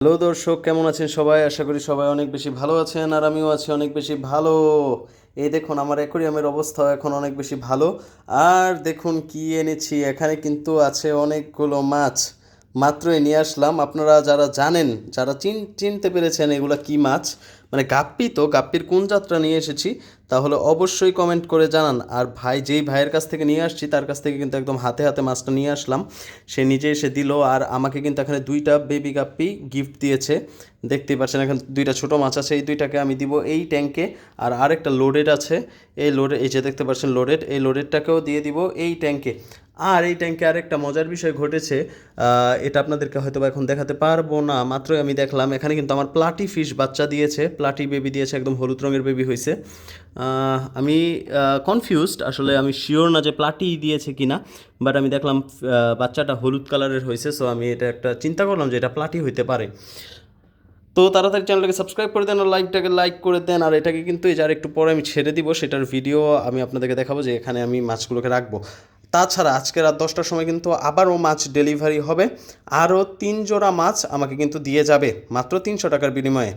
Hello দর্শক, কেমন আছেন সবাই? আশা করি সবাই অনেক বেশি ভালো আছেন, আর আমিও আছি অনেক বেশি ভালো। এই দেখুন, আমার অ্যাকোরিয়ামের অবস্থা এখন অনেক বেশি ভালো। আর দেখুন কি এনেছি, এখানে কিন্তু আছে অনেকগুলো মাছ। মাত্রই নিয়ে আসলাম। আপনারা যারা জানেন, যারা চিনতে পেরেছেন এগুলা কি মাছ, মানে গাপ্পি, তো গাপ্পির কোন জাতটা নিয়ে এসেছি, তাহলে অবশ্যই কমেন্ট করে জানান। আর ভাই, যেই ভাইয়ের কাছ থেকে নিয়ে আসছি তার কাছ থেকে কিন্তু একদম হাতে হাতে মাছটা নিয়ে আসলাম। সে নিজে এসে দিল, আর আমাকে কিন্তু এখানে দুইটা বেবি গাপ্পি গিফট দিয়েছে। দেখতেই পাচ্ছেন, এখানে দুইটা ছোট মাছ আছে, এই দুইটাকে আমি দিব এই ট্যাঙ্কে। আর আরেকটা লোডেড আছে, এই যে দেখতে পাচ্ছেন লোডেড, এই লোডেডটাকেও দিয়ে দিব এই ট্যাঙ্কে। আর এই ট্যাঙ্কে আরেকটা মজার বিষয় ঘটেছে, এটা আপনাদেরকে হয়তো বা এখন দেখাতে পারবো না, মাত্রই আমি দেখলাম এখানে কিন্তু আমার প্লাটি ফিশ বাচ্চা দিয়েছে, প্লাটি বেবি দিয়েছে, একদম হলুদ রঙের বেবি হয়েছে। আমি কনফিউজড, আসলে আমি শিওর না যে প্লাটি দিয়েছে কিনা, বাট আমি দেখলাম বাচ্চাটা হলুদ কালারের হয়েছে, সো আমি এটা একটা চিন্তা করলাম যে এটা প্লাটি হইতে পারে। তো তাড়াতাড়ি চ্যানেলটাকে সাবস্ক্রাইব করে দেন, আর লাইভটাকে লাইক করে দেন। আর এটাকে কিন্তু এই যে আর একটু পরে আমি ছেড়ে দিব, সেটার ভিডিও আমি আপনাদেরকে দেখাবো যে এখানে আমি মাছগুলোকে রাখবো। তাছাড়া আজকে রাত 10টার সময় কিন্তু আবারও মাছ ডেলিভারি হবে। আরও 3 জোড়া মাছ আমাকে কিন্তু দিয়ে যাবে মাত্র 300 টাকার বিনিময়ে।